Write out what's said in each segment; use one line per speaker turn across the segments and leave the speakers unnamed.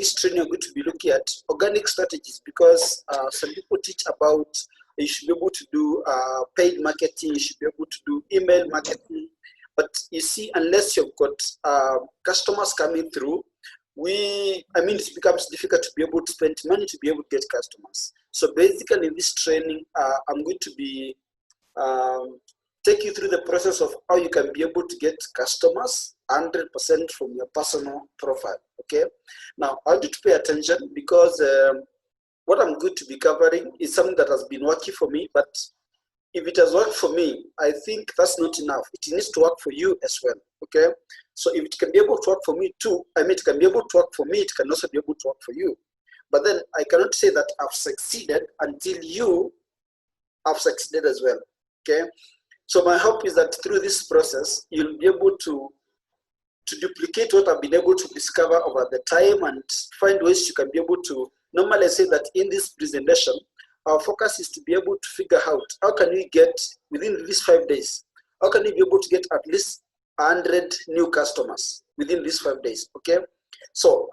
this training, I'm going to be looking at organic strategies, because some people teach about you should be able to do paid marketing, you should be able to do email marketing. But you see, unless you've got customers coming through, it becomes difficult to be able to spend money to be able to get customers. So basically in this training, I'm going to be take you through the process of how you can be able to get customers 100% from your personal profile, okay? Now, I want you to pay attention, because what I'm going to be covering is something that has been working for me, but if it has worked for me, I think that's not enough. It needs to work for you as well, okay? So if it can be able to work for me too, it can be able to work for me, it can also be able to work for you. But then I cannot say that I've succeeded until you have succeeded as well, okay? So my hope is that through this process, you'll be able to duplicate what I've been able to discover over the time and find ways you can be able to. Normally I say that in this presentation, our focus is to be able to figure out how can we get, within these 5 days, how can we be able to get at least 100 new customers within these 5 days, okay? So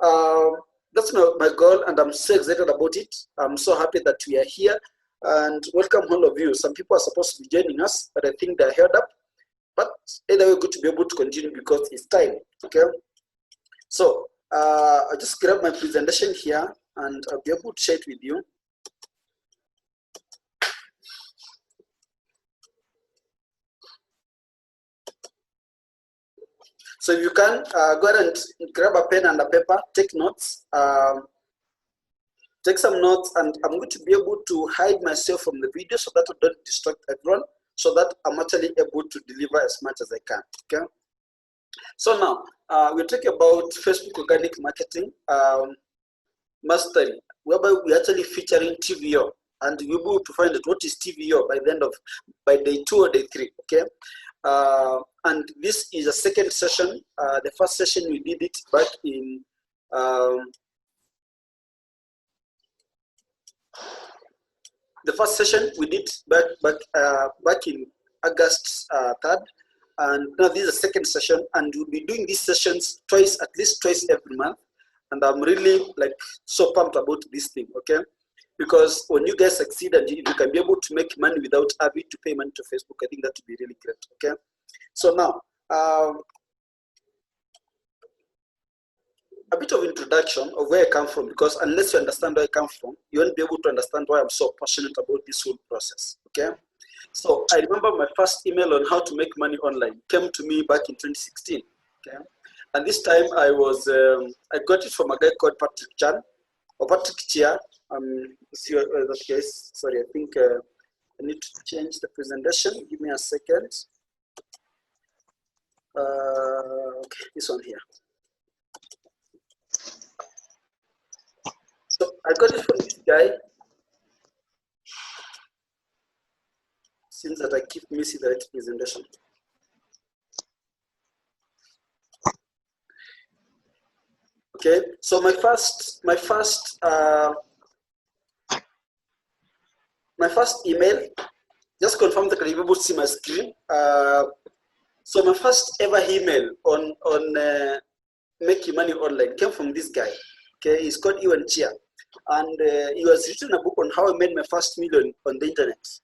that's my goal, and I'm so excited about it. I'm so happy that we are here, and welcome all of you. Some people are supposed to be joining us, but I think they're held up. But either way, good to be able to continue because it's time, okay? So I'll just grab my presentation here, and I'll be able to share it with you. So if you can, go ahead and grab a pen and a paper, take notes, take some notes, and I'm going to be able to hide myself from the video so that I don't distract everyone, so that I'm actually able to deliver as much as I can, okay? So now, we're talking about Facebook organic marketing mastery, whereby we're actually featuring TVO, and you'll be able to find out what is TVO by day 2 or day 3, okay? And this is a second session. The first session we did it back in back in August 3rd, and now this is a second session, and we'll be doing these sessions at least twice every month. And I'm really so pumped about this thing, okay? Because when you guys succeed and you can be able to make money without having to pay money to Facebook, I think that would be really great, okay? So now, a bit of introduction of where I come from, because unless you understand where I come from, you won't be able to understand why I'm so passionate about this whole process, okay? So I remember my first email on how to make money online came to me back in 2016, okay? And this time I got it from a guy called Patrick Chan, or Patrick Chia. See that case. Sorry, I think I need to change the presentation. Give me a second. Okay, this one here. So I got it from this guy. Seems that I keep missing the right presentation. Okay, so my first email, just confirm that you're able to see my screen. So my first ever email on making money online came from this guy. Okay, he's called Iwan Chia, and he was written a book on how I made my first million on the internet.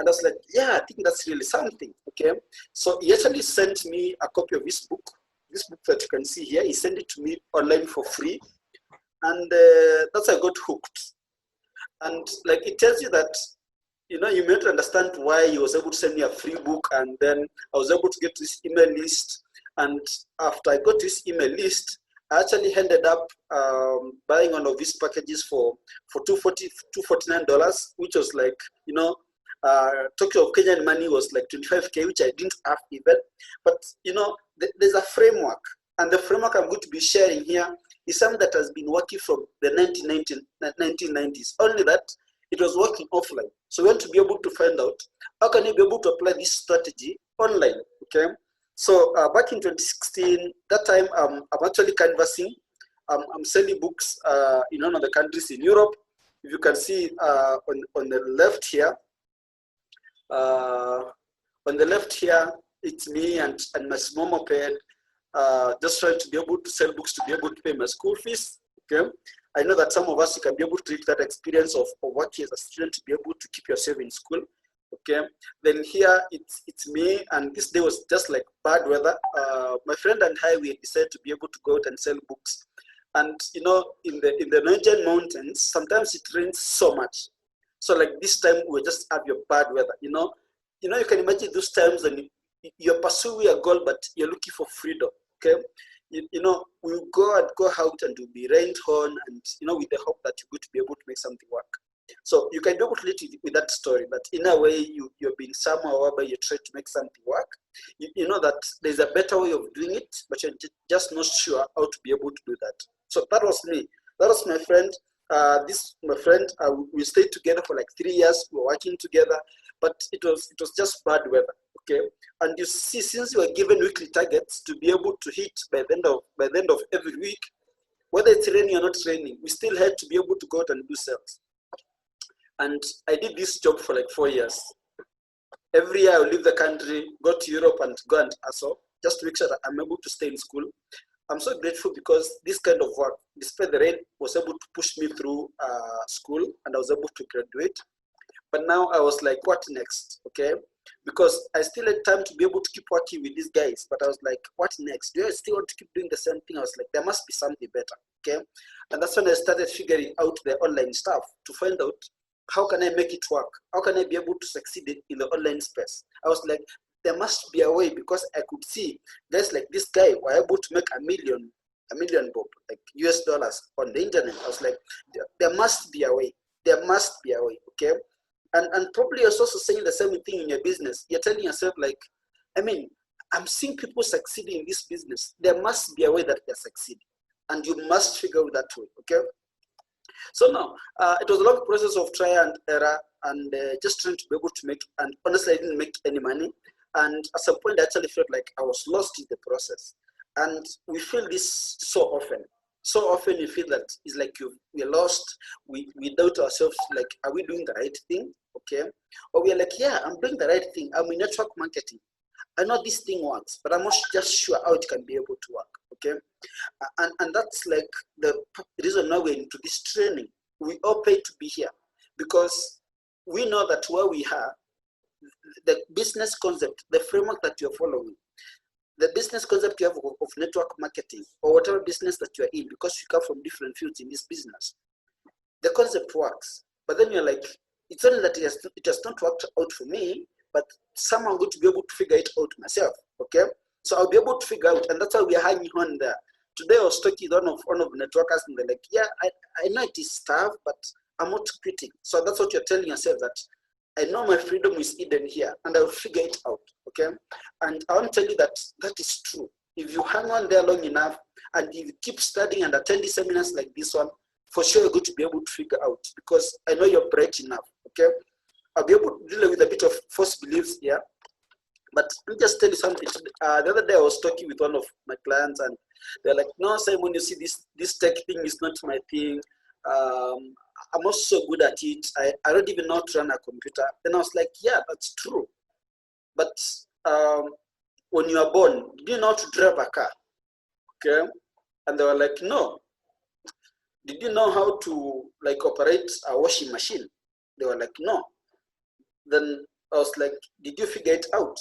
And I was like, yeah, I think that's really something. Okay, so he actually sent me a copy of his book. This book that you can see here, he sent it to me online for free, and that's how I got hooked. And it tells you that, you may not understand why he was able to send me a free book, and then I was able to get this email list. And after I got this email list, I actually ended up buying one of these packages for $249, which was Tokyo of Kenyan money was like 25K, which I didn't have even. But there's a framework, and the framework I'm going to be sharing here is something that has been working from the 1990s. Only that it was working offline. So we want to be able to find out how can you be able to apply this strategy online. Okay. So back in 2016, that time I'm actually canvassing. I'm selling books in one of the countries in Europe. If you can see on the left here. On the left here, it's me and my small moped, just trying to be able to sell books to be able to pay my school fees. Okay, I know that some of us, you can be able to take that experience of working as a student to be able to keep yourself in school. Okay, then here it's me, and this day was just like bad weather. My friend and I, we decided to be able to go out and sell books. And you know, in the Norwegian mountains, sometimes it rains so much. So like this time, we just have your bad weather. You can imagine those times when you're pursuing a goal, but you're looking for freedom. Okay, we'll go out and we'll be rained on, and with the hope that you're going to be able to make something work. So you can be able to lead with that story, that in a way you've been somewhere whereby you try to make something work. You know that there's a better way of doing it, but you're just not sure how to be able to do that. So that was me. That was my friend. My friend, we stayed together for like 3 years. We were working together, but it was just bad weather. Okay, and you see, since you are given weekly targets to be able to hit by the end of every week, whether it's raining or not raining, we still had to be able to go out and do sales. And I did this job for like 4 years. Every year I would leave the country, go to Europe and go and hustle, just to make sure that I'm able to stay in school. I'm so grateful because this kind of work, despite the rain, was able to push me through school, and I was able to graduate. But now I was like, what next? Okay, because I still had time to be able to keep working with these guys, but I was like, what next? Do I still want to keep doing the same thing? I was like, there must be something better. Okay, and that's when I started figuring out the online stuff to find out, how can I make it work? How can I be able to succeed in the online space? I was like, there must be a way, because I could see guys like this guy were able to make a million bob, like US dollars on the internet. I was like, there must be a way. There must be a way. Okay, and probably you're also saying the same thing in your business. You're telling yourself like, I'm seeing people succeeding in this business. There must be a way that they're succeeding, and you must figure out that way. Okay. So now, it was a long process of trial and error, and just trying to be able to make, and honestly, I didn't make any money. And at some point, I actually felt like I was lost in the process. And we feel this so often. So often you feel that it's like we're lost. We doubt ourselves, like, are we doing the right thing? Okay. Or we're like, yeah, I'm doing the right thing. I'm in network marketing. I know this thing works, but I'm not just sure how it can be able to work. Okay. And that's like the reason now we're into this training. We all pay to be here because we know that where we are, the business concept, the framework that you're following, the business concept you have of network marketing or whatever business that you're in, because you come from different fields in this business, the concept works. But then you're like, it's only that it has not worked out for me, but somehow I'm going to be able to figure it out myself. Okay. So I'll be able to figure out, and that's why we are hanging on there. Today I was talking with one of the networkers, and they're like, yeah, I know it is tough, but I'm not quitting. So that's what you're telling yourself, that I know my freedom is hidden here, and I'll figure it out. Okay. And I want to tell you that that is true. If you hang on there long enough, and if you keep studying and attending seminars like this one, for sure you're going to be able to figure out, because I know you're bright enough. Okay. I'll be able to deal with a bit of false beliefs here. But let me just tell you something. The other day I was talking with one of my clients, and they're like, no, Simon, you see, this tech thing is not my thing. I'm not so good at it. I don't even know how to run a computer. Then I was like, yeah, that's true. But when you are born, do you know how to drive a car? Okay. And they were like, no. Did you know how to like operate a washing machine? They were like, no. Then I was like, did you figure it out?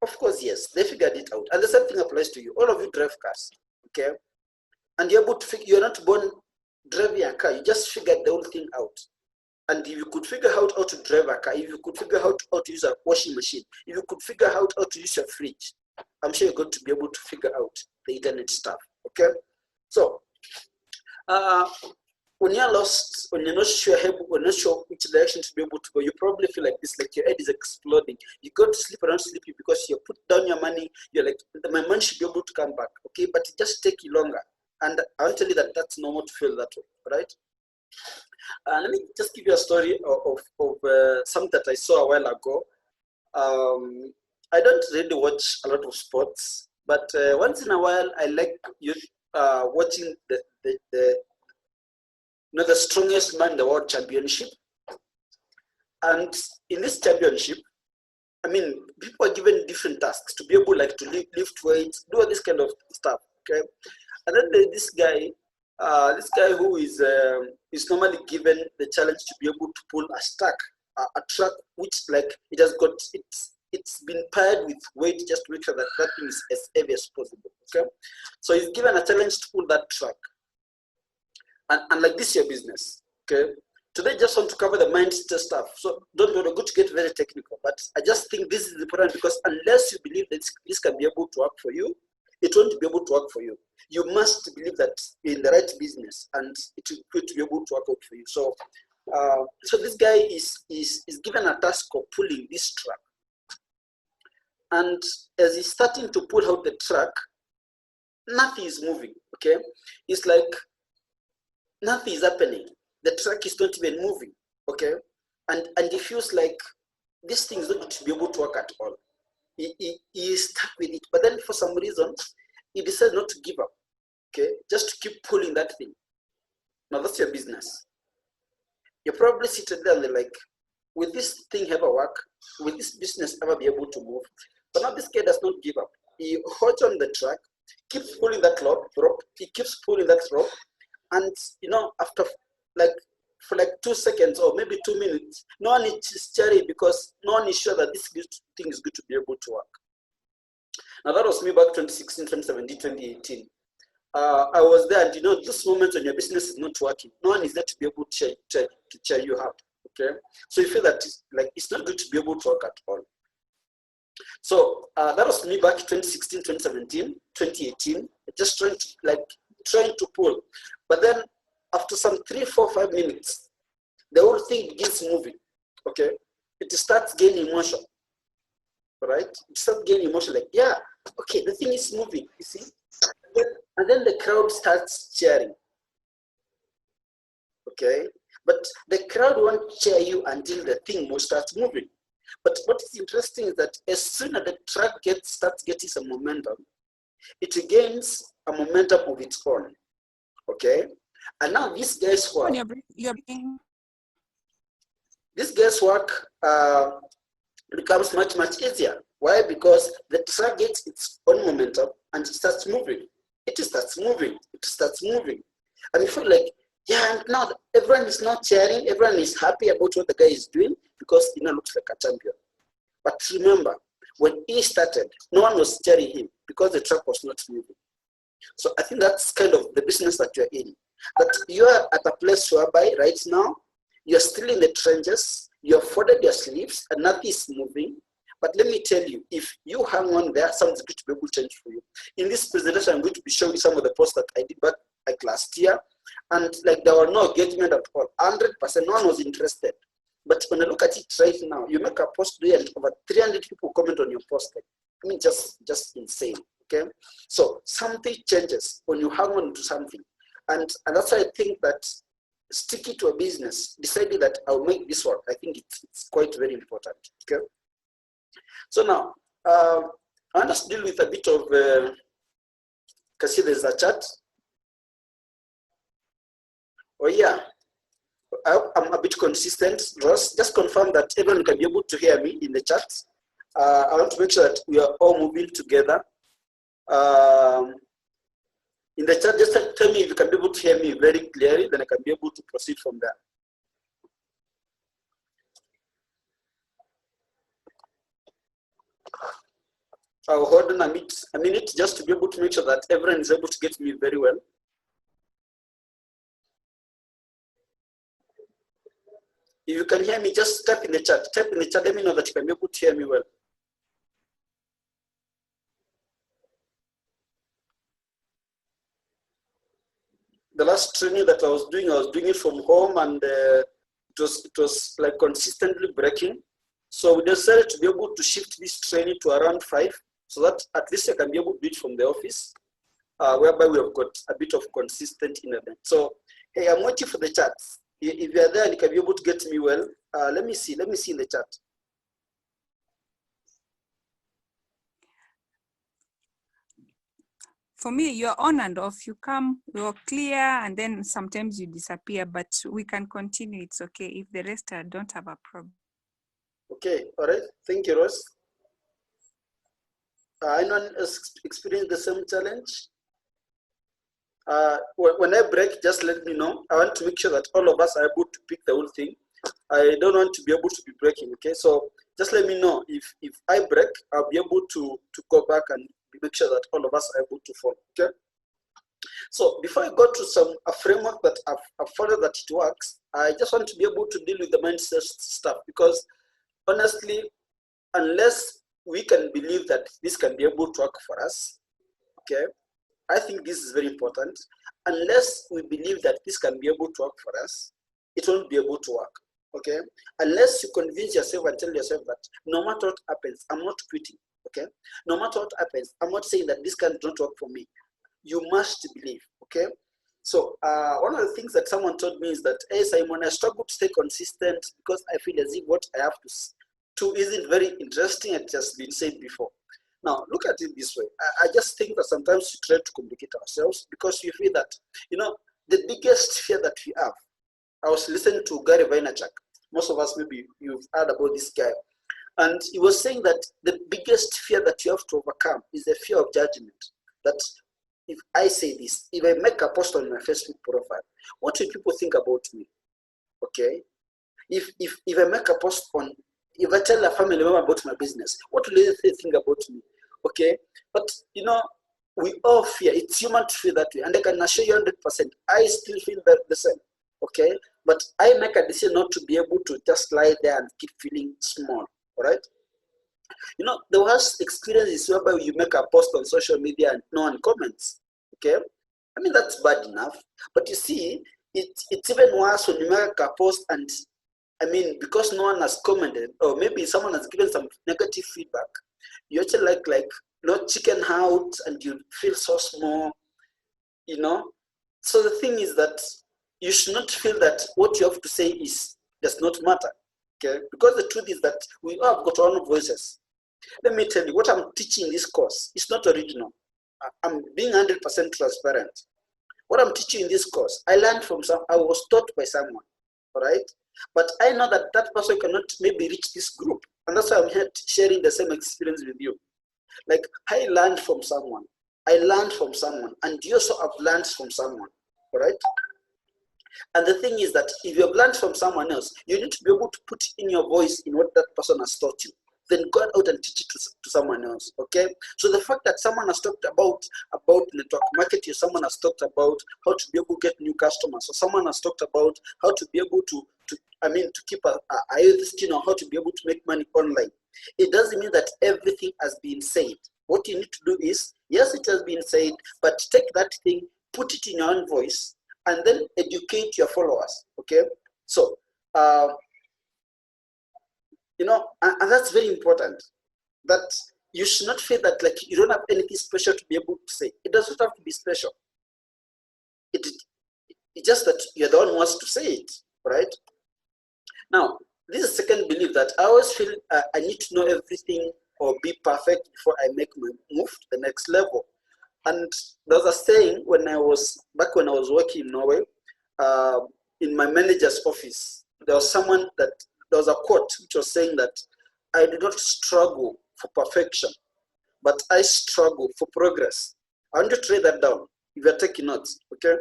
Of course, yes, they figured it out. And the same thing applies to you. All of you drive cars, okay? And you're able to figure, you're not born driving a car, you just figured the whole thing out. And if you could figure out how to drive a car, if you could figure out how to use a washing machine, if you could figure out how to use your fridge, I'm sure you're going to be able to figure out the internet stuff, okay? So, when you're lost, when you're not sure which direction to be able to go, you probably feel like this, like your head is exploding. You go to sleep around sleepy because you put down your money. You're like, my money should be able to come back, okay? But it just takes you longer. And I want to tell you that that's normal to feel that way, right? Let me just give you a story of something that I saw a while ago. I don't really watch a lot of sports, but once in a while I like watching the strongest man in the world championship. And in this championship, I mean, people are given different tasks to be able like to lift weights, do all this kind of stuff, okay? And then this guy, This guy who is normally given the challenge to be able to pull a truck which like it has got it's been paired with weight just to make sure that that thing is as heavy as possible. Okay, so he's given a challenge to pull that truck, and like this is your business. Okay, today just want to cover the mindset stuff. So don't go to get very technical, but I just think this is important because unless you believe that this can be able to work for you, it won't be able to work for you. You must believe that you're in the right business and it will be able to work out for you. So, so this guy is given a task of pulling this truck. And as he's starting to pull out the truck, nothing is moving, okay? It's like nothing is happening. The truck is not even moving, okay? And he feels like this thing is not going to be able to work at all. He is stuck with it. But then for some reason, he decided not to give up, okay? Just to keep pulling that thing. Now that's your business. You're probably seated there and they're like, will this thing ever work? Will this business ever be able to move? But now this guy does not give up. He holds on the track, keeps pulling that rope, he keeps pulling that rope, and after for 2 seconds or maybe 2 minutes, no one is cheering because no one is sure that this thing is going to be able to work. Now that was me back 2016, 2017, 2018. I was there, and this moment when your business is not working, no one is there to be able to cheer you up. Okay, so you feel that it's not going to be able to work at all. So that was me back 2016, 2017, 2018, just trying to pull. But then after some 3, 4, 5 minutes, the whole thing begins moving. Okay, it starts gaining motion. Right? It starts gaining motion. Like, yeah, okay, the thing is moving. You see, and then the crowd starts cheering. Okay, but the crowd won't cheer you until the thing starts moving. But what is interesting is that as soon as the track starts getting some momentum, it gains a momentum of its own. Okay, and now this guy's work. This guy's work becomes much, much easier. Why? Because the track gets its own momentum and it starts moving. It starts moving. It starts moving. And you feel like, yeah, now everyone is not cheering. Everyone is happy about what the guy is doing because he now looks like a champion. But remember, when he started, no one was cheering him because the track was not moving. So I think that's kind of the business that you're in. That you are at a place whereby right now, you're still in the trenches, you have folded your sleeves and nothing is moving. But let me tell you, if you hang on there, something's going to be able to change for you. In this presentation, I'm going to be showing some of the posts that I did back last year. And there were no engagement at all. 100%, no one was interested. But when I look at it right now, you make a post today and over 300 people comment on your post. I mean, just insane, okay? So something changes when you hang on to something. And that's why I think that sticking to a business, deciding that I'll make this work, I think it's quite very important, okay? So now, I want to deal with a bit of, can see there's a chat. Oh yeah, I hope I'm a bit consistent. Ross, just confirm that everyone can be able to hear me in the chat. I want to make sure that we are all moving together. In the chat, just tell me if you can be able to hear me very clearly, then I can be able to proceed from there. I'll hold on a minute just to be able to make sure that everyone is able to get me very well. If you can hear me, just type in the chat. Type in the chat, let me know that you can be able to hear me well. The last training that I was doing it from home, and it was like consistently breaking. So we decided to be able to shift this training to around 5, so that at least I can be able to do it from the office, whereby we have got a bit of consistent internet. So, hey, I'm waiting for the chat. If you are there and you can be able to get me well, let me see in the chat.
For me, you're on and off. You come, you're clear, and then sometimes you disappear, but we can continue. It's okay if the rest don't have a problem.
Okay, all right. Thank you, Rose. Anyone has experienced the same challenge? When I break, just let me know. I want to make sure that all of us are able to pick the whole thing. I don't want to be able to be breaking, okay? So just let me know if I break, I'll be able to go back and make sure that all of us are able to follow, okay? So before I go to a framework that I've followed that it works, I just want to be able to deal with the mindset stuff, because honestly, unless we can believe that this can be able to work for us, okay, I think this is very important. Unless we believe that this can be able to work for us, it won't be able to work, okay? Unless you convince yourself and tell yourself that no matter what happens, I'm not quitting, okay? No matter what happens, I'm not saying that this cannot work for me. You must believe, okay? So one of the things that someone told me is that, hey, Simon, I struggle to stay consistent because I feel as if what I have to isn't very interesting. It has been said before. Now, look at it this way. I just think that sometimes we try to complicate ourselves because we feel that, you know, the biggest fear that we have. I was listening to Gary Vaynerchuk. Most of us, maybe you've heard about this guy. And he was saying that the biggest fear that you have to overcome is the fear of judgment. That if I say this, if I make a post on my Facebook profile, what will people think about me? Okay? If I make a post on, if I tell a family member about my business, what will they think about me? Okay? But, you know, we all fear. It's human to feel that way. And I can assure you 100%, I still feel the same. Okay? But I make a decision not to be able to just lie there and keep feeling small. All right? You know, the worst experience is whereby you make a post on social media and no one comments. Okay? I mean, that's bad enough. But you see, it's even worse when you make a post and, I mean, because no one has commented, or maybe someone has given some negative feedback, you actually like not chicken out and you feel so small, you know? So the thing is that you should not feel that what you have to say does not matter, okay? Because the truth is that we all have got our own voices. Let me tell you, what I'm teaching in this course is not original. I'm being 100% transparent. What I'm teaching in this course, I learned from I was taught by someone, all right? But I know that that person cannot maybe reach this group. And that's why I'm here sharing the same experience with you. Like, I learned from someone. I learned from someone. And you also have learned from someone, all right? And the thing is that if you have learned from someone else, you need to be able to put in your voice in what that person has taught you. Then go out and teach it to someone else, okay? So the fact that someone has talked about network marketing, someone has talked about how to be able to get new customers, or someone has talked about how to be able to keep a healthy skin, or how to be able to make money online. It doesn't mean that everything has been said. What you need to do is, yes, it has been said, but take that thing, put it in your own voice, and then educate your followers, okay? So, you know, and that's very important, that you should not feel that like you don't have anything special to be able to say. It doesn't have to be special. It's just that you're the one who wants to say it, right? Now, this is the second belief, that I always feel I need to know everything or be perfect before I make my move to the next level. And there was a saying when I was working in Norway, in my manager's office, there was a quote which was saying that I do not struggle for perfection, but I struggle for progress. I want you to write that down if you're taking notes, okay?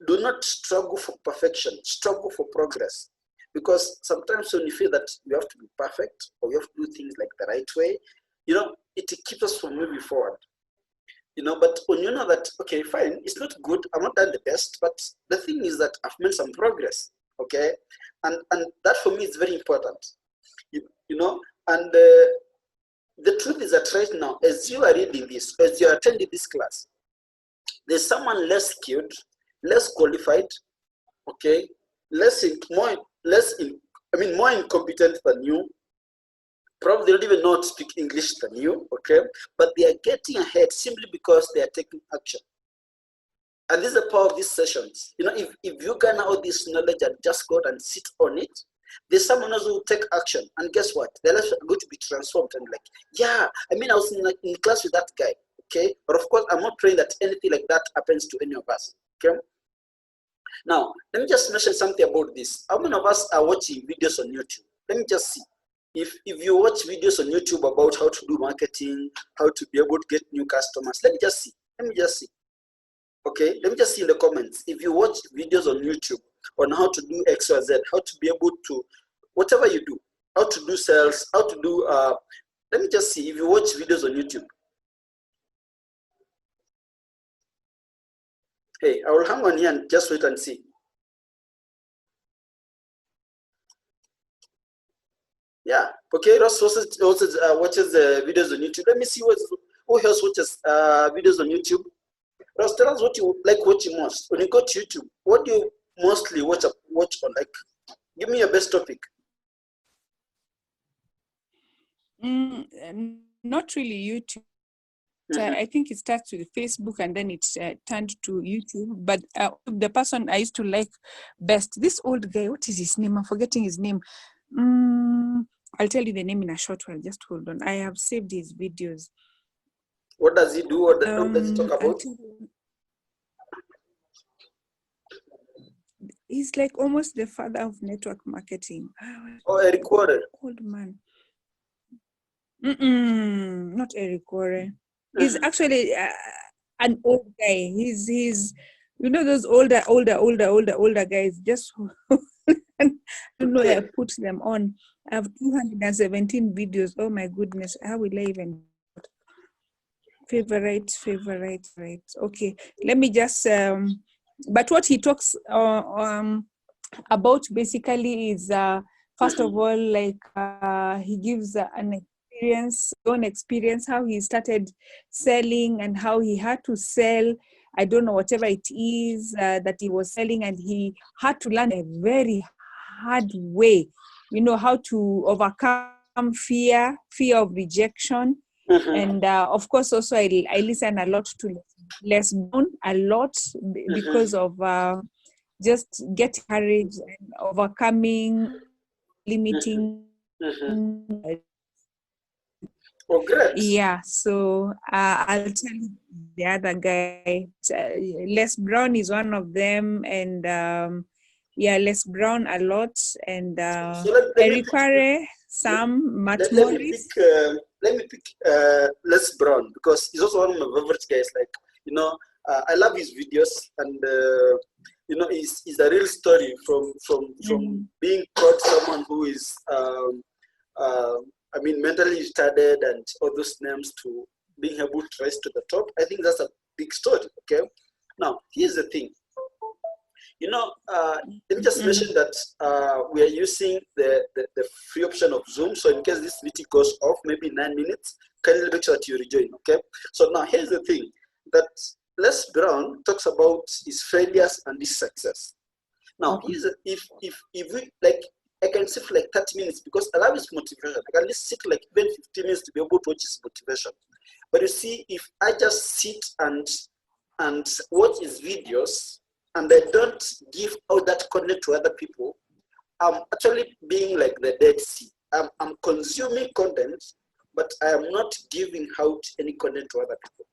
Do not struggle for perfection, struggle for progress. Because sometimes when you feel that you have to be perfect, or you have to do things like the right way, you know, it keeps us from moving forward. You know, but when you know that, okay, fine, it's not good, I'm not done the best, but the thing is that I've made some progress, okay? And that for me is very important, you know? And the truth is that right now, as you are reading this, as you are attending this class, there's someone less skilled, less qualified, okay? More incompetent than you, probably they don't even know how to speak English than you, okay? But they are getting ahead simply because they are taking action. And this is the power of these sessions. You know, if you garner all this knowledge and just go out and sit on it, there's someone else who will take action. And guess what? Their lives are going to be transformed. And like, yeah, I mean, I was in class with that guy, okay? But of course, I'm not praying that anything like that happens to any of us, okay? Now, let me just mention something about this. How many of us are watching videos on YouTube? Let me just see. If you watch videos on YouTube about how to do marketing, how to be able to get new customers, let me just see. Okay, let me just see in the comments. If you watch videos on YouTube on how to do X, Y, Z, how to be able to, whatever you do, how to do sales, how to do, let me just see if you watch videos on YouTube. Hey, I will hang on here and just wait and see. Yeah, okay, Ross also watches videos on YouTube. Let me see who else watches videos on YouTube. Ross, tell us what you like watching most. When you go to YouTube, what do you mostly watch on? Like, give me your best topic.
Not really YouTube. I think it starts with Facebook and then it's turned to YouTube. But the person I used to like best, this old guy, what is his name? I'm forgetting his name. I'll tell you the name in a short while. Just hold on. I have saved his videos.
What does he do? What does he talk about?
He's like almost the father of network marketing.
Oh, Eric Warren.
Old man. Not Eric Warren. He's actually an old guy. He's you know those older guys. Just I don't know. I put them on. I have 217 videos. Oh my goodness! How will I even favorite? Right? Okay, let me just. But what he talks about basically is first of all, like he gives an own experience, how he started selling and how he had to sell, I don't know, whatever it is that he was selling, and he had to learn a very hard way, you know, how to overcome fear of rejection. And of course also I listen a lot to Les Brown a lot because of just getting courage and overcoming limiting.
Oh, great.
Yeah, so I'll tell you the other guy. Les Brown is one of them, and yeah, Les Brown a lot, and Eric Pare, Sam, Matt Morris.
Let me pick Les Brown because he's also one of my favorite guys. Like, you know, I love his videos, and you know, it's a real story from being called someone who is I mean, mentally retarded and all those names to being able to rise to the top. I think that's a big story, okay? Now, here's the thing. You know, let me just mention that we are using the free option of Zoom. So in case this meeting goes off, maybe 9 minutes, kindly make sure that you rejoin, okay? So now, here's the thing, that Les Brown talks about his failures and his success. Now, if we, like, I can sit for like 30 minutes because I love his motivation. I can at least sit like even 15 minutes to be able to watch his motivation. But you see, if I just sit and watch his videos and I don't give all that content to other people, I'm actually being like the Dead Sea. I'm consuming content, but I am not giving out any content to other people.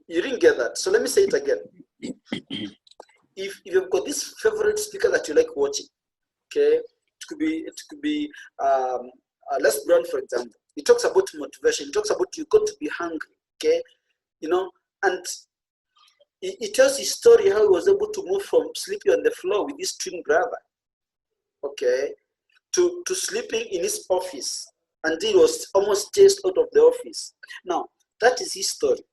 You didn't get that. So let me say it again. If you've got this favorite speaker that you like watching, okay, it could be Les Brown, for example. He talks about motivation. He talks about you got to be hungry, okay, you know, and he tells his story how he was able to move from sleeping on the floor with his twin brother, okay, to sleeping in his office until he was almost chased out of the office. Now, that is his story.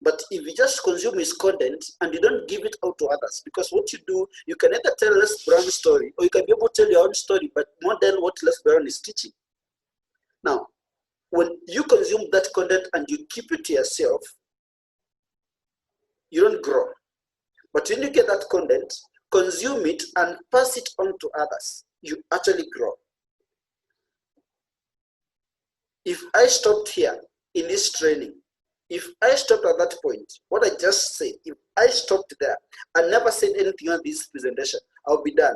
But if you just consume his content and you don't give it out to others, because what you do, you can either tell Les Brown's story or you can be able to tell your own story, but more than what Les Brown is teaching. Now, when you consume that content and you keep it to yourself, you don't grow. But when you get that content, consume it and pass it on to others, you actually grow. If I stopped here in this training, if I stopped at that point, what I just said, if I stopped there and never said anything on this presentation, I'll be done.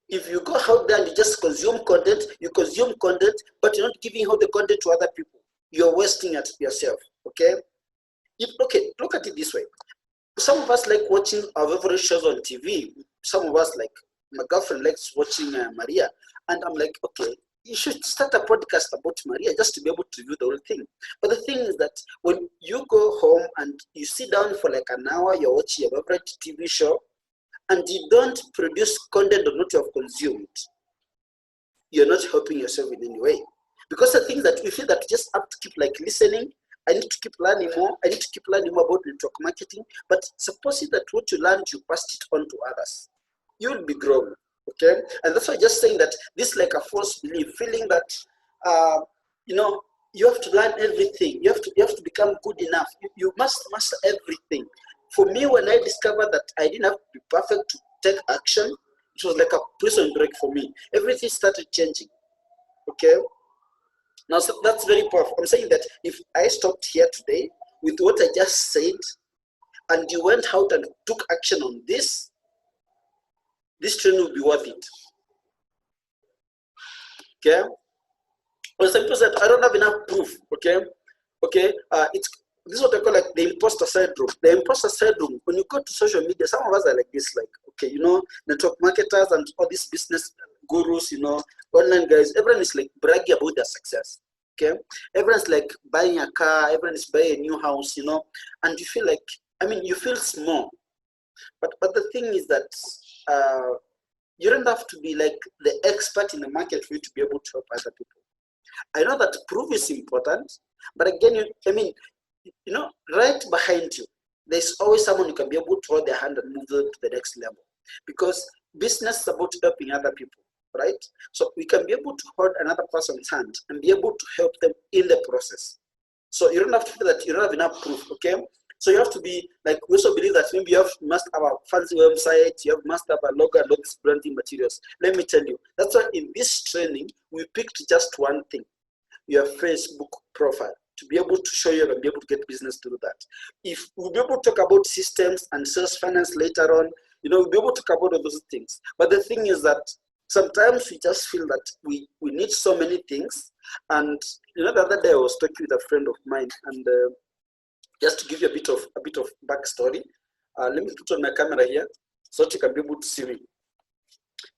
If you go out there and you just consume content, but you're not giving out the content to other people, you're wasting it yourself, okay? Okay, look at it this way. Some of us like watching our favorite shows on TV. Some of us, like my girlfriend, likes watching Maria. And I'm like, okay, you should start a podcast about Maria just to be able to review the whole thing. But the thing is that when you go home and you sit down for like an hour, you're watching your favorite TV show, and you don't produce content on what you have consumed, you're not helping yourself in any way. Because the thing that we feel that we just have to keep like listening, I need to keep learning more, I need to keep learning more about network marketing, but supposing that what you learned, you passed it on to others, you will be growing, okay? And that's why just saying that this is like a false belief, feeling that, you know, you have to learn everything, you have to become good enough, you must master everything. For me, when I discovered that I didn't have to be perfect to take action, it was like a prison break for me. Everything started changing, okay? Now, so that's very powerful. I'm saying that if I stopped here today with what I just said, and you went out and took action on this training will be worth it, okay? Or some people said, I don't have enough proof, okay? Okay, this is what I call like the imposter syndrome. The imposter syndrome, when you go to social media, some of us are like this, like, okay, you know, network marketers and all these business gurus, you know, online guys, everyone is like bragging about their success, okay? Everyone's like buying a car, everyone is buying a new house, you know, and you feel like, I mean, you feel small. But the thing is that you don't have to be like the expert in the market for you to be able to help other people. I know that proof is important, but again, I mean, you know, right behind you, there's always someone who can be able to hold their hand and move them to the next level. Because business is about helping other people, right? So we can be able to hold another person's hand and be able to help them in the process. So you don't have to feel that you don't have enough proof, okay? So you have to be like, we also believe that maybe you must have a fancy website, you must have a logo and all these branding materials. Let me tell you, that's why in this training, we picked just one thing, your Facebook profile, to be able to show you and be able to get business to do that. If we'll be able to talk about systems and sales finance later on, you know, we'll be able to talk about all those things. But the thing is that sometimes we just feel that we need so many things. And you know, the other day I was talking with a friend of mine, and just to give you a bit of backstory, let me put on my camera here so that you can be able to see me.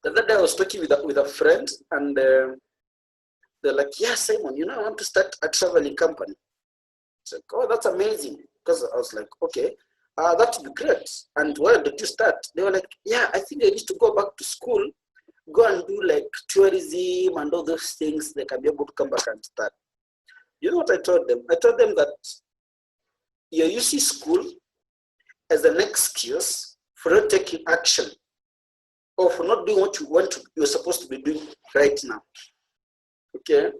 The other day I was talking with a friend, and they're like, yeah, Simon, you know, I want to start a traveling company. It's like, oh, that's amazing. Because I was like, okay, that would be great. And where did you start? They were like, yeah, I think I need to go back to school, go and do like tourism and all those things. They can be able to come back and start. You know what I told them? I told them that you're using school as an excuse for not taking action or for not doing what you're supposed to be doing right now. Okay?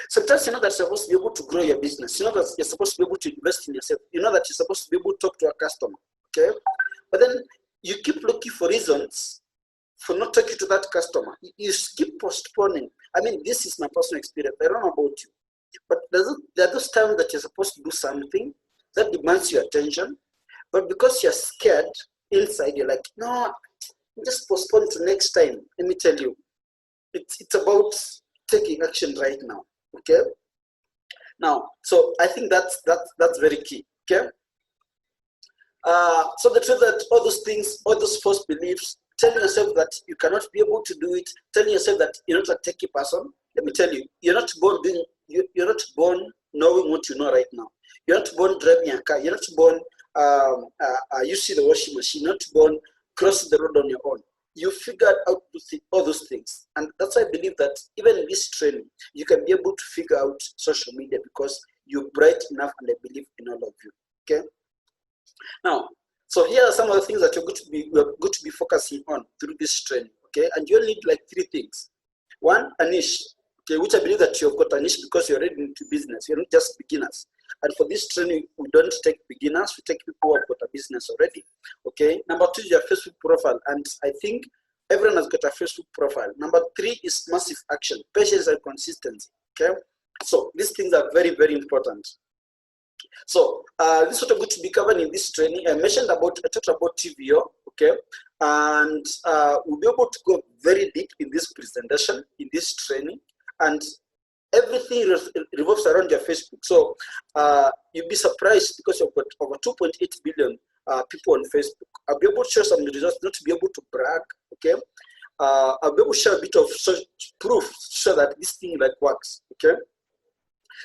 Sometimes you know that you're supposed to be able to grow your business. You know that you're supposed to be able to invest in yourself. You know that you're supposed to be able to talk to a customer. Okay? But then you keep looking for reasons for not talking to that customer. You keep postponing. I mean, this is my personal experience. I don't know about you. But there are those times that you're supposed to do something that demands your attention. But because you're scared inside, you're like, no, just postpone to next time. Let me tell you. It's about taking action right now, okay? Now, so I think that's very key, okay? So the truth that all those things, all those false beliefs, telling yourself that you cannot be able to do it, telling yourself that you're not a techie person, let me tell you, you're not born knowing what you know right now. You're not born driving a car. You're not born using the washing machine. You're not born crossing the road on your own. You figured out all those things. And that's why I believe that even in this training, you can be able to figure out social media because you're bright enough, and I believe in all of you, okay? Now, so here are some of the things that we're going to be focusing on through this training, okay? And you need like 3 things. 1, a niche, okay, which I believe that you've got a niche because you're already into business. You're not just beginners. And for this training, we don't take beginners, we take people who have got a business already. Okay. Number 2 is your Facebook profile. And I think everyone has got a Facebook profile. Number 3 is massive action, patience and consistency. Okay. So these things are very, very important. So this is what I'm going to be covering in this training. I talked about TVO, okay? And we'll be able to go very deep in this presentation, in this training. And everything revolves around your Facebook. So you'll be surprised because you've got over 2.8 billion people on Facebook. I'll be able to share some results, not to be able to brag, okay? I'll be able to share a bit of proof to show that this thing like works. Okay.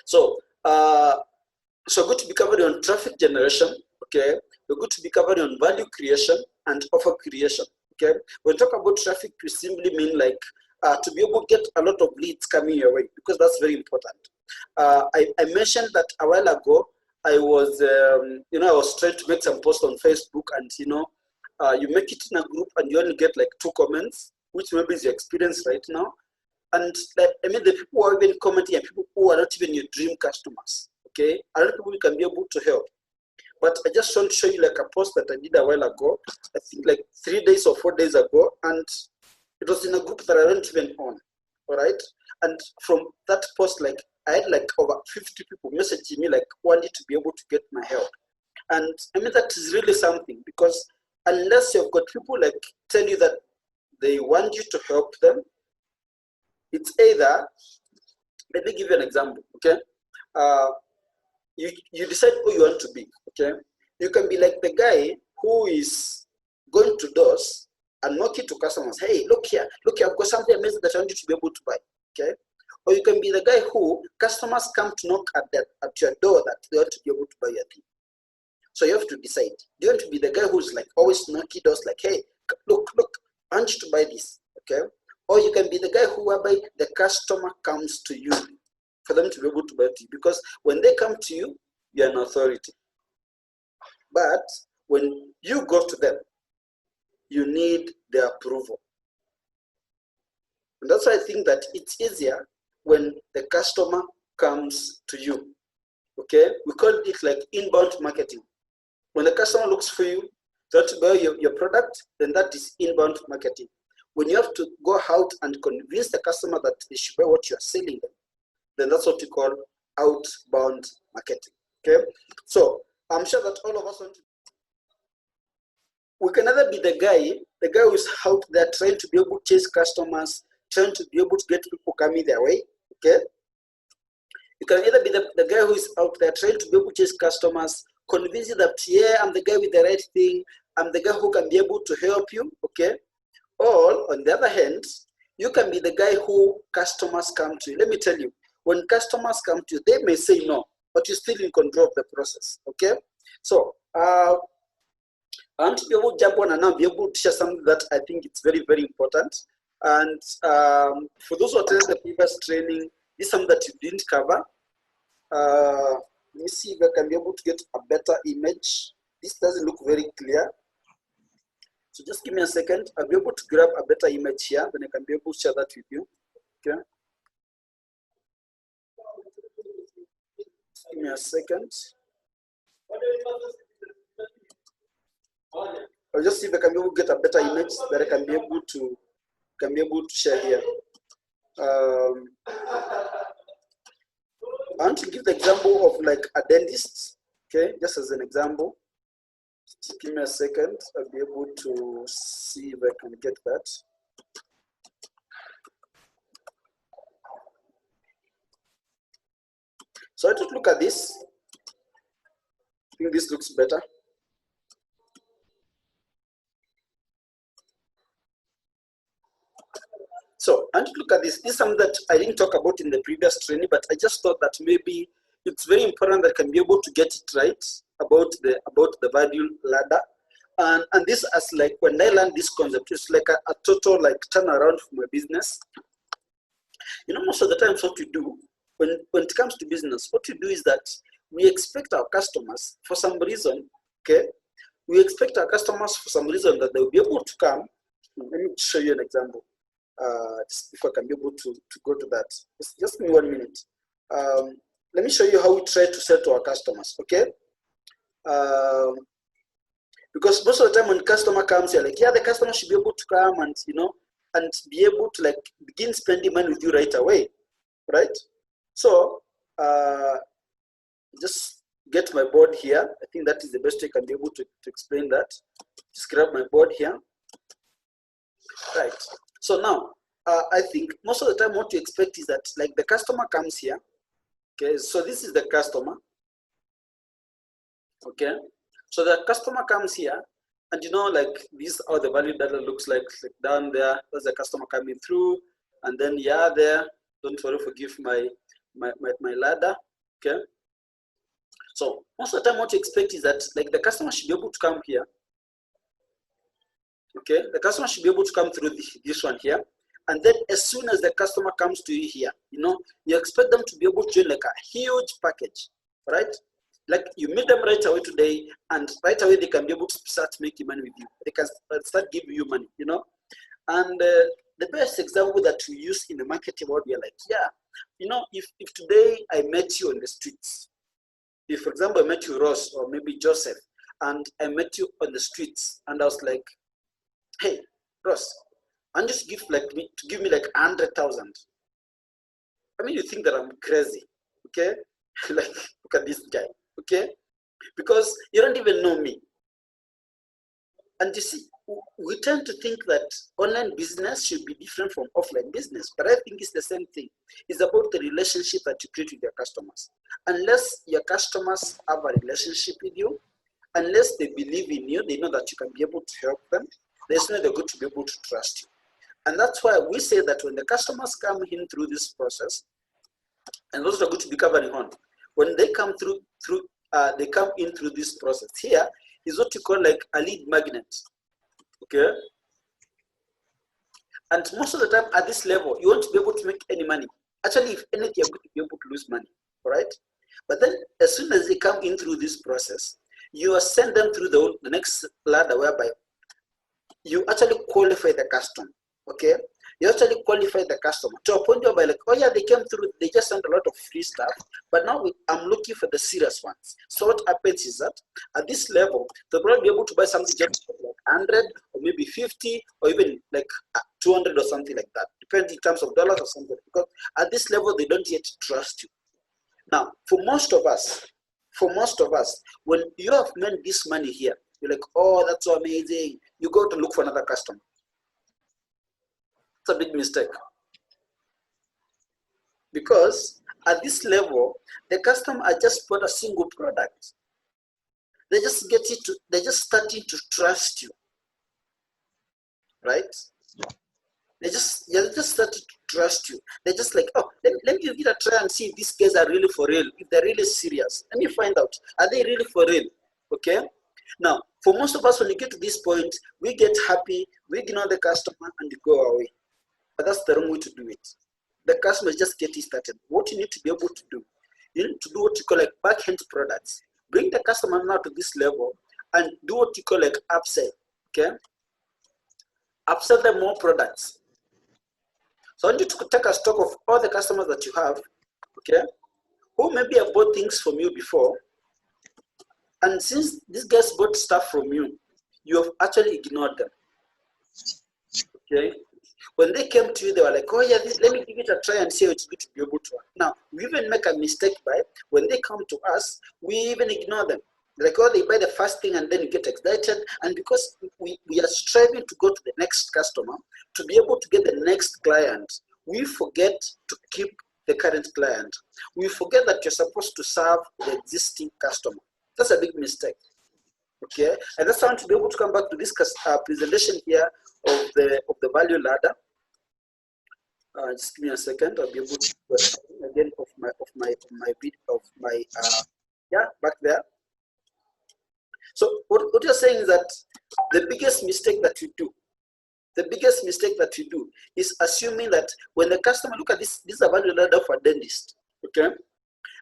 So so we're going to be covering on traffic generation. Okay. We're going to be covering on value creation and offer creation. Okay. When we talk about traffic, we simply mean like to be able to get a lot of leads coming your way, because that's very important. I mentioned that a while ago. I was, I was trying to make some posts on Facebook, and you make it in a group and you only get like 2 comments, which maybe is your experience right now. And like, I mean, the people who are even commenting are people who are not even your dream customers. Okay, a lot of people you can be able to help. But I just want to show you like a post that I did a while ago. I think like 3 days or 4 days ago, and it was in a group that I don't even own. All right, and from that post, like I had like over 50 people messaging me like wanting to be able to get my help. And I mean, that is really something, because unless you've got people like tell you that they want you to help them, it's either, let me give you an example, okay? You decide who you want to be, okay? You can be like the guy who is going to doors and knocking to customers. Hey, look here, I've got something amazing that I want you to be able to buy, okay? Or you can be the guy who customers come to knock at your door that they want to be able to buy your thing. So you have to decide. Do you want to be the guy who's like always knocking doors like, hey, look, I want you to buy this, okay? Or you can be the guy who whereby the customer comes to you for them to be able to buy to you. Because when they come to you, you're an authority. But when you go to them, you need their approval. And that's why I think that it's easier when the customer comes to you, okay? We call it like inbound marketing. When the customer looks for you, to buy your product, then that is inbound marketing. When you have to go out and convince the customer that they should buy what you are selling them, then that's what we call outbound marketing, okay? So I'm sure that all of us want to. We can either be the guy who's out there trying to be able to chase customers, trying to be able to get people coming their way, okay? You can either be the guy who is out there trying to be able to chase customers, convince you that, yeah, I'm the guy with the right thing, I'm the guy who can be able to help you, okay? Or, on the other hand, you can be the guy who customers come to you. Let me tell you, when customers come to you, they may say no, but you're still in control of the process, okay? So, I want to be able to jump on and now be able to share something that I think it's very, very important. And for those who attended the previous training, this is something that you didn't cover. Let me see if I can be able to get a better image. This doesn't look very clear. So just give me a second. I'll be able to grab a better image here, then I can be able to share that with you. Okay. Just give me a second. I'll just see if I can be able to get a better image that I can be able to share here. I want to give the example of like a dentist, okay, just as an example. Just give me a second, I'll be able to see if I can get that. So I just look at this. I think this looks better. So, and look at this. This is something that I didn't talk about in the previous training, but I just thought that maybe it's very important that I can be able to get it right about the value ladder. And this as like when I learned this concept, it's like a total like turnaround for my business. You know, most of the times what we do when it comes to business, what we do is that we expect our customers for some reason, okay? We expect our customers for some reason that they'll be able to come. Let me show you an example. Just if I can be able to go to that. Just give me 1 minute. Let me show you how we try to sell to our customers, okay? Because most of the time when customer comes, you're like, yeah, the customer should be able to come and, you know, and be able to like begin spending money with you right away, right? So just get my board here. I think that is the best way I can be able to explain that. Just grab my board here. Right. So now, I think most of the time what you expect is that like the customer comes here. Okay, so this is the customer. Okay, so the customer comes here And you know, like these are the value data looks like down there. There's a customer coming through, and then yeah, there. Don't worry, forgive my ladder. Okay. So most of the time, what you expect is that like the customer should be able to come here. Okay, the customer should be able to come through this one here, and then as soon as the customer comes to you here, you know, you expect them to be able to join like a huge package, right? Like you meet them right away today, and right away they can be able to start making money with you. They can start giving you money, you know. And the best example that we use in the marketing world, we are like, yeah, you know, if today I met you on the streets, if for example I met you Ross or maybe Joseph, and I met you on the streets, and I was like, hey, Ross, and just give me like 100,000. I mean, you think that I'm crazy, okay? Like, look at this guy, okay? Because you don't even know me. And you see, we tend to think that online business should be different from offline business, but I think it's the same thing. It's about the relationship that you create with your customers. Unless your customers have a relationship with you, unless they believe in you, they know that you can be able to help them, there's no way they're going to be able to trust you. And that's why we say that when the customers come in through this process, and those are going to be covering on, when they come they come in through this process, here is what you call like a lead magnet, okay? And most of the time at this level, you won't be able to make any money. Actually, if anything, you're going to be able to lose money, all right? But then as soon as they come in through this process, you send them through the next ladder whereby you actually qualify the customer, okay? You actually qualify the customer to a point where like, oh yeah, they came through, they just sent a lot of free stuff, but now I'm looking for the serious ones. So what happens is that at this level, they'll probably be able to buy something just like 100 or maybe 50 or even like 200 or something like that, depending in terms of dollars or something, because at this level, they don't yet trust you. Now, for most of us, when you have made this money here, you're like, oh, that's so amazing. You go to look for another customer. It's a big mistake. Because at this level, the customer has just bought a single product. They just they're just starting to trust you, right? They just started to trust you. They're just like, oh, let me give it a try and see if these guys are really for real, if they're really serious. Let me find out, are they really for real? Okay? Now, for most of us, when you get to this point, we get happy, we ignore the customer, and you go away. But that's the wrong way to do it. The customer is just getting started. What you need to be able to do, you need to do what you call like back-end products. Bring the customer now to this level and do what you call like upsell, okay? Upsell them more products. So I want you to take a stock of all the customers that you have, okay? Who maybe have bought things from you before, and since these guys bought stuff from you, you have actually ignored them, okay? When they came to you, they were like, oh yeah, let me give it a try and see how it's going to be able to work. Now, we even make a mistake by, when they come to us, we even ignore them. Like, oh, they buy the first thing and then you get excited. And because we are striving to go to the next customer, to be able to get the next client, we forget to keep the current client. We forget that you're supposed to serve the existing customer. That's a big mistake. Okay, and that's how I want to be able to come back to this presentation here of the value ladder. Just give me a second. I'll be able to again of my yeah, back there. So what you're saying is that the biggest mistake that you do, is assuming that when the customer look at this is a value ladder for a dentist. Okay,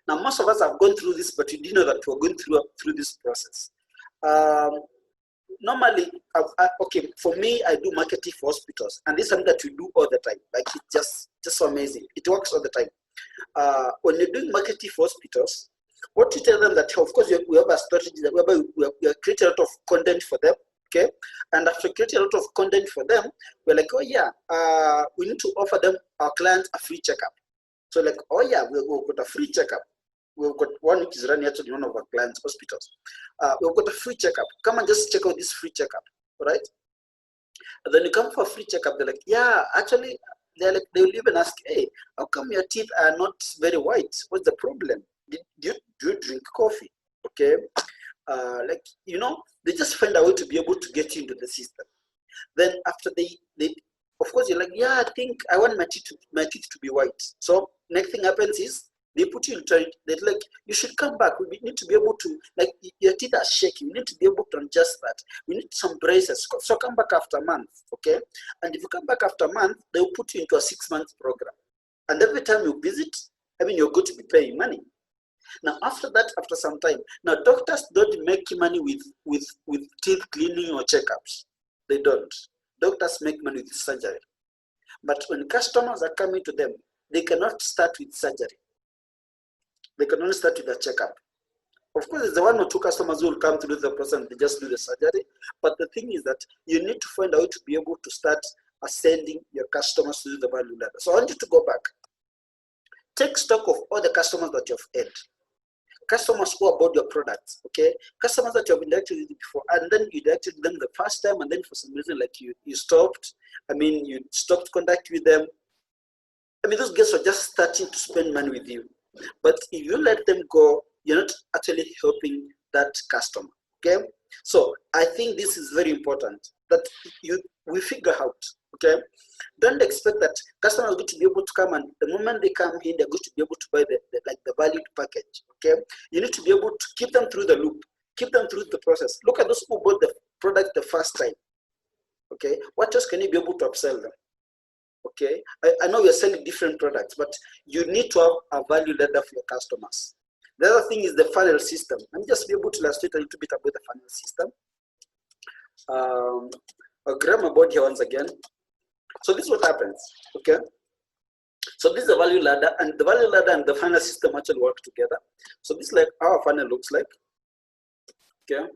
now most of us have gone through this, but you didn't know that we're going through this process. Normally, okay, for me, I do marketing for hospitals, and this is something that we do all the time. Like, it's just so amazing. It works all the time. When you're doing marketing for hospitals, what you tell them that, of course, we have a strategy that whereby we create a lot of content for them, okay? And after creating a lot of content for them, we're like, oh yeah, we need to offer them, our clients, a free checkup. So like, oh yeah, we've got a free checkup. We've got one which is running actually one of our clients' hospitals. We've got a free checkup. Come and just check out this free checkup, all right? And then you come for a free checkup. They're like, yeah, actually, they will even ask, hey, how come your teeth are not very white? What's the problem? Do you drink coffee? Okay. like, you know, they just find a way to be able to get you into the system. Then after they of course you're like, yeah, I think I want my teeth to be white. So next thing happens is they put you into it. They're like, you should come back. We need to be able to, like, your teeth are shaking. We need to be able to adjust that. We need some braces. So come back after a month, okay? And if you come back after a month, they'll put you into a 6-month program. And every time you visit, I mean, you're going to be paying money. Now, after that, after some time, now doctors don't make money with teeth cleaning or checkups. They don't. Doctors make money with surgery. But when customers are coming to them, they cannot start with surgery. They can only start with a checkup. Of course, there's the 1 or 2 customers who will come to do the process and they just do the surgery. But the thing is that you need to find out to be able to start ascending your customers to do the value ladder. So I want you to go back. Take stock of all the customers that you've had. Customers who bought your products, okay? Customers that you have interacted with before, and then you interacted with them the first time, and then for some reason, like you stopped. I mean, you stopped contact with them. I mean, those guys are just starting to spend money with you. But if you let them go, you're not actually helping that customer, okay? So I think this is very important that we figure out, okay? Don't expect that customers are going to be able to come, and the moment they come in, they're going to be able to buy the valued package, okay? You need to be able to keep them through the loop, keep them through the process. Look at those who bought the product the first time, okay? What else can you be able to upsell them? Okay, I know we're selling different products, but you need to have a value ladder for your customers. The other thing is the funnel system. Let me just be able to illustrate a little bit about the funnel system. I'll grab my board here once again. So this is what happens, okay? So this is the value ladder, and the value ladder and the funnel system actually work together. So this is like how a funnel looks like, okay?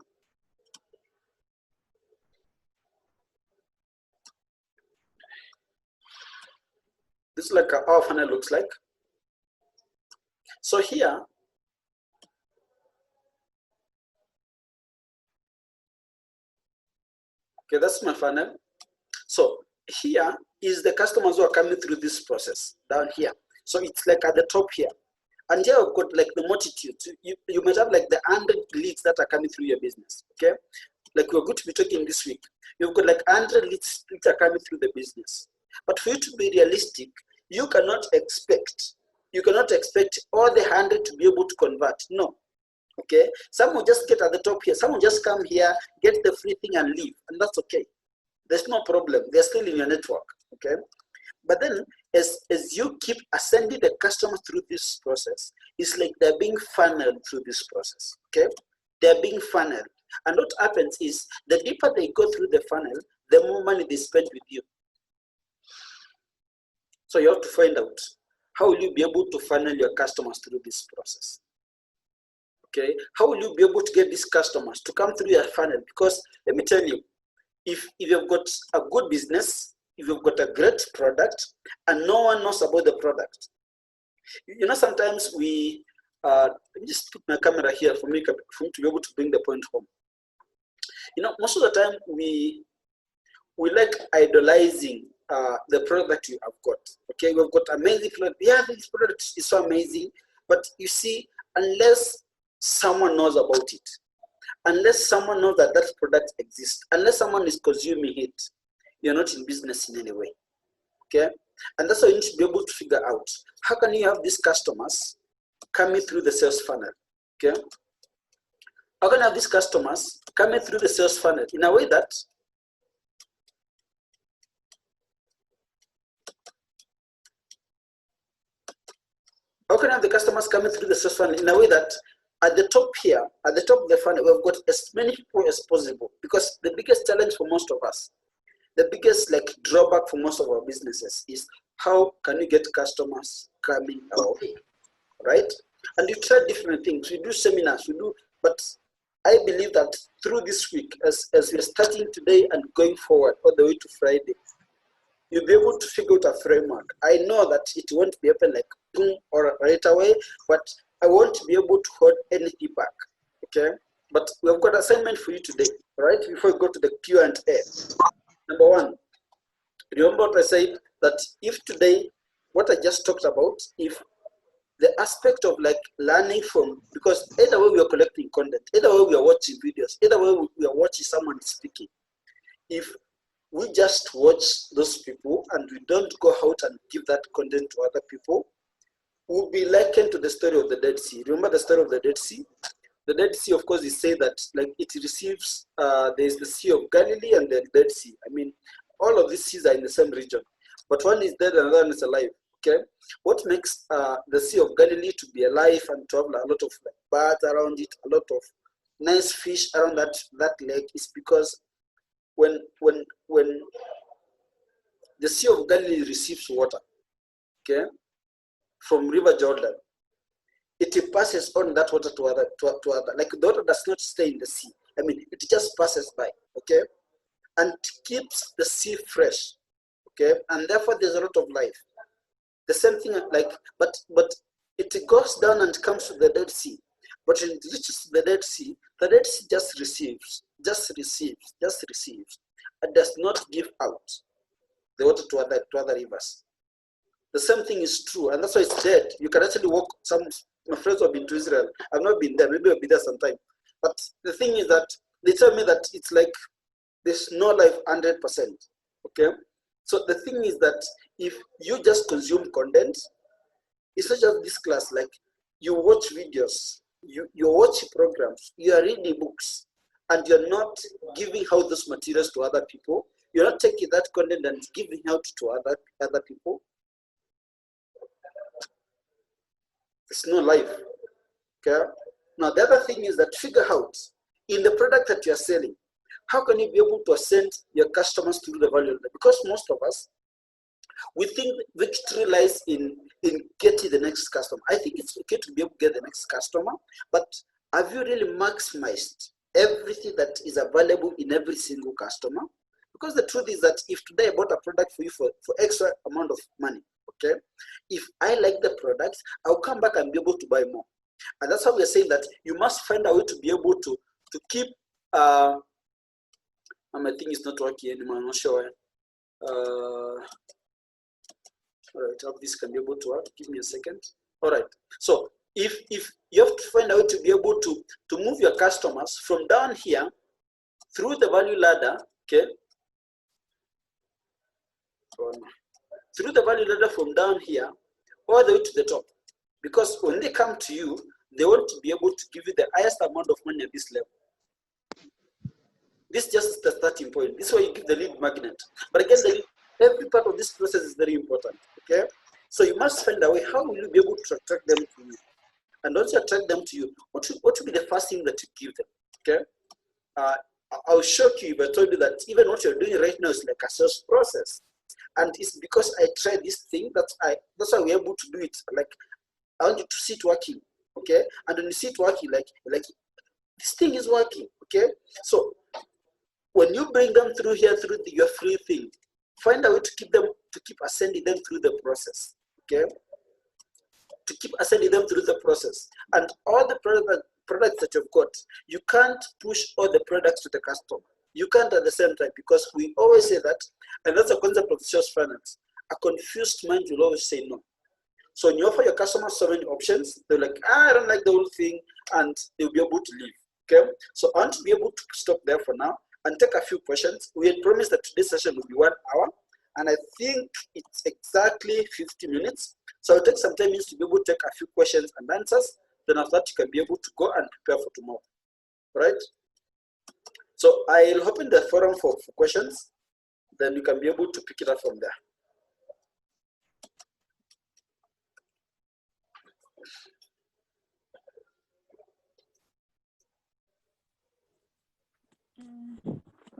This is like how a funnel looks like. So here, okay, that's my funnel. So here is the customers who are coming through this process down here. So it's like at the top here. And here we've got like the multitude. You might have like the 100 leads that are coming through your business, okay? Like we're going to be talking this week. You've got like 100 leads that are coming through the business. But for you to be realistic, you cannot expect all the 100 to be able to convert. No, okay? Some will just get at the top here. Some will just come here, get the free thing and leave, and that's okay. There's no problem. They're still in your network, okay? But then as you keep ascending the customer through this process, it's like they're being funneled through this process, okay? They're being funneled. And what happens is the deeper they go through the funnel, the more money they spend with you. So you have to find out, how will you be able to funnel your customers through this process? Okay, how will you be able to get these customers to come through your funnel? Because let me tell you, if you've got a good business, if you've got a great product, and no one knows about the product, you know, sometimes we, let me just put my camera here for me to be able to bring the point home. You know, most of the time we like idolizing the product you have got. Okay, we've got amazing product. Yeah, this product is so amazing, but you see, unless someone knows about it, unless someone knows that that product exists, unless someone is consuming it, you're not in business in any way. Okay, and that's why you need to be able to figure out, how can you have these customers coming through the sales funnel? Okay, how can you have these customers coming through the sales funnel in a way that how can I have the customers coming through the sales funnel in a way that at the top here, at the top of the funnel, we've got as many people as possible? Because the biggest challenge for most of us, the biggest like drawback for most of our businesses is, how can you get customers coming our way, right? And you try different things. We do seminars, we do, but I believe that through this week, as we're starting today and going forward all the way to Friday, you'll be able to figure out a framework. I know that it won't be open like boom or right away, but I won't be able to hold any feedback, okay? But we've got assignment for you today, right? Before we go to the Q&A. Number one, remember what I said, that if today, what I just talked about, if the aspect of like learning from, because either way we are collecting content, either way we are watching videos, either way we are watching someone speaking. If we just watch those people and we don't go out and give that content to other people, we'll be likened to the story of the Dead Sea. Remember the story of the Dead Sea? The Dead Sea, of course, is said that like it receives, there's the Sea of Galilee and the Dead Sea. I mean, all of these seas are in the same region, but one is dead and another one is alive. Okay, what makes the Sea of Galilee to be alive and to have a lot of like, birds around it, a lot of nice fish around that lake is because when the Sea of Galilee receives water, okay, from River Jordan, it passes on that water to other. Like the water does not stay in the sea. I mean, it just passes by, okay, and keeps the sea fresh, okay, and therefore there's a lot of life. The same thing, like, but it goes down and comes to the Dead Sea. But when it reaches the Dead Sea just receives, and does not give out the water to other rivers. The same thing is true, and that's why it's dead. You can actually walk. My friends have been to Israel. I've not been there. Maybe I'll be there sometime. But the thing is that they tell me that it's like there's no life 100%. Okay. So the thing is that if you just consume content, it's not just this class. Like you watch videos, you watch programs, you are reading books, and you're not giving out those materials to other people. You're not taking that content and giving out to other people. There's no life. Okay. Now the other thing is that figure out in the product that you're selling, how can you be able to send your customers through the value ladder? Because most of us, we think victory lies in getting the next customer. I think it's okay to be able to get the next customer, but have you really maximized everything that is available in every single customer? Because the truth is that if today I bought a product for you for extra amount of money, okay, if I like the product, I'll come back and be able to buy more. And that's how we're saying that you must find a way to be able to keep, my thing is not working anymore, I'm not sure. All right, I hope this can be able to work. Give me a second. All right, so if you have to find a way to be able to move your customers from down here through the value ladder, okay, through the value ladder from down here all the way to the top, because when they come to you, they want to be able to give you the highest amount of money at this level. This is just the starting point. This is why you give the lead magnet. But again, every part of this process is very important. Okay, so you must find a way. How will you be able to attract them to you? And once you attract them to you, what should be the first thing that you give them? Okay, I'll shock you if I told you that even what you're doing right now is like a sales process. And it's because I tried this thing that's why we're able to do it. Like I want you to see it working, okay? And when you see it working, like this thing is working, okay? So when you bring them through here through your free thing, find a way to keep ascending them through the process, okay? To keep ascending them through the process. And all the products that you've got, you can't push all the products to the customer. You can't at the same time, because we always say that, and that's a concept of sales finance. A confused mind will always say no. So when you offer your customers so many options, they're like, I don't like the whole thing, and they'll be able to leave. Okay, so I want to be able to stop there for now and take a few questions. We had promised that today's session will be 1 hour, and I think it's exactly 50 minutes. So I'll take some time to be able to take a few questions and answers. Then after that, you can be able to go and prepare for tomorrow. Right? So I'll open the forum for questions. Then you can be able to pick it up from there.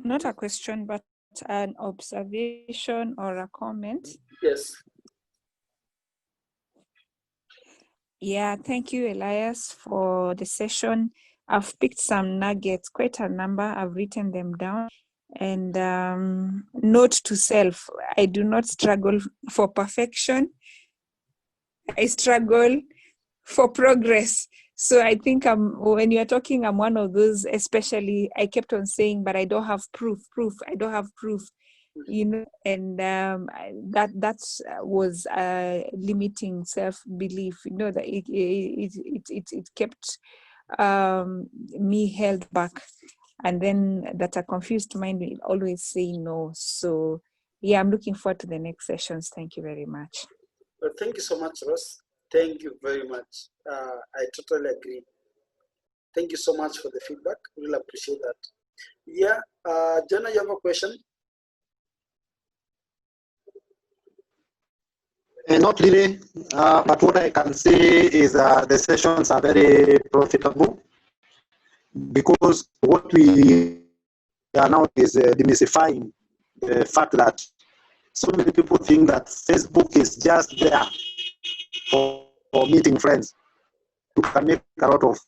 Not a question, but an observation or a comment.
Yes.
Yeah, thank you, Elias, for the session. I've picked some nuggets, quite a number. I've written them down. And note to self, I do not struggle for perfection. I struggle for progress. So I think when you're talking, I'm one of those, especially I kept on saying, but I don't have proof. I don't have proof. you know, and was limiting self-belief, you know, that it kept me held back, and then that a confused mind will always say no. So yeah, I'm looking forward to the next sessions. Thank you very much.
Well, thank you so much, Ross. Thank you very much. I totally agree. Thank you so much for the feedback. Really appreciate that. Yeah, Jonah, you have a question?
Not really, but what I can say is the sessions are very profitable, because what we are now is demystifying the fact that so many people think that Facebook is just there for meeting friends. You can make a lot of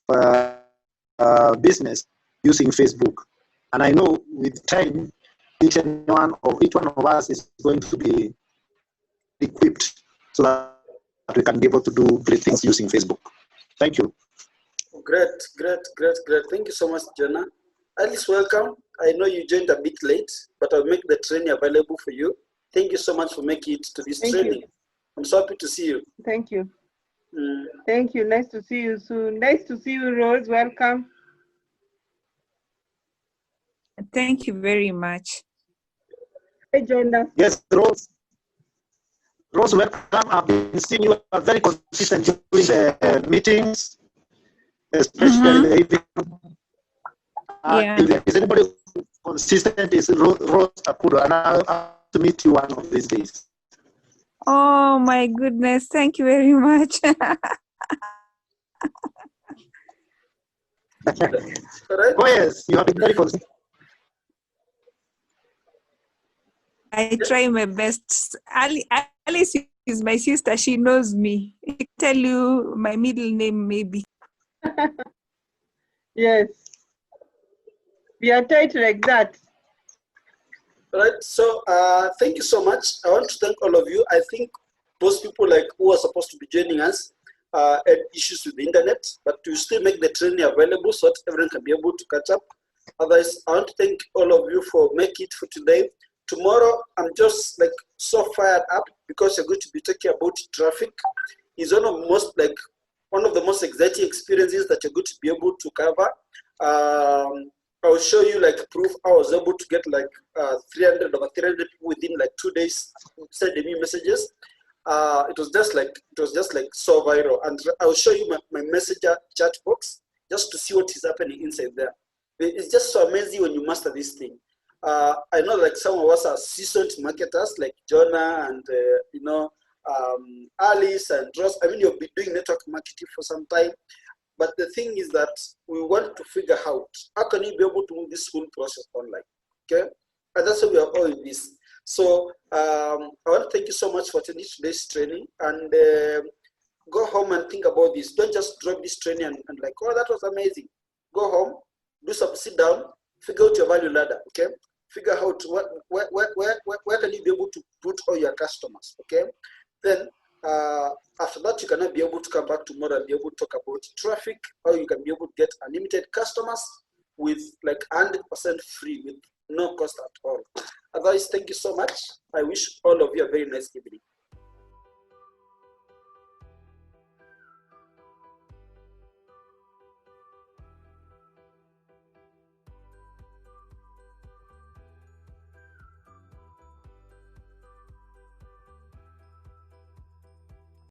business using Facebook, and I know with time, each one of us is going to be equipped so that we can be able to do great things using Facebook. Thank you.
Great. Thank you so much, Jonah. Alice, welcome. I know you joined a bit late, but I'll make the training available for you. Thank you so much for making it to this training. I'm so happy to see you.
Thank you. Thank you. Nice to see you soon. Nice to see you, Rose. Welcome.
Thank you very much.
Hey, Jonah.
Yes, Rose. Rose, welcome. I've been seeing you are very consistent during the meetings, especially the evening.
Yeah.
If there is anybody consistent, is Rose Akudo, and I'll have to meet you one of these days.
Oh my goodness, thank you very much.
Oh yes, you have been very consistent.
I try my best. Alice is my sister. She knows me. I can tell you my middle name, maybe.
Yes. We are tight like that.
All right. So thank you so much. I want to thank all of you. I think those people like who are supposed to be joining us had issues with the internet, but we still make the training available so that everyone can be able to catch up. Otherwise, I want to thank all of you for making it for today. Tomorrow, I'm just like so fired up because you're going to be talking about traffic. It's one of the most exciting experiences that you're going to be able to cover. I'll show you like proof. I was able to get like 300 people within like 2 days sending me messages. It was just like so viral, and I'll show you my messenger chat box just to see what is happening inside there. It's just so amazing when you master this thing. I know like some of us are seasoned marketers like Jonah and Alice and Ross. I mean, you've been doing network marketing for some time, but the thing is that we want to figure out how can you be able to move this whole process online, okay? And that's why we are all in this. So I want to thank you so much for attending today's training, and go home and think about this. Don't just drop this training and like, oh, that was amazing. Go home, sit down, figure out your value ladder, okay? Figure out where can you be able to put all your customers, okay? Then after that, you cannot be able to come back tomorrow and be able to talk about traffic, or you can be able to get unlimited customers with like 100% free with no cost at all. Otherwise, thank you so much. I wish all of you a very nice evening.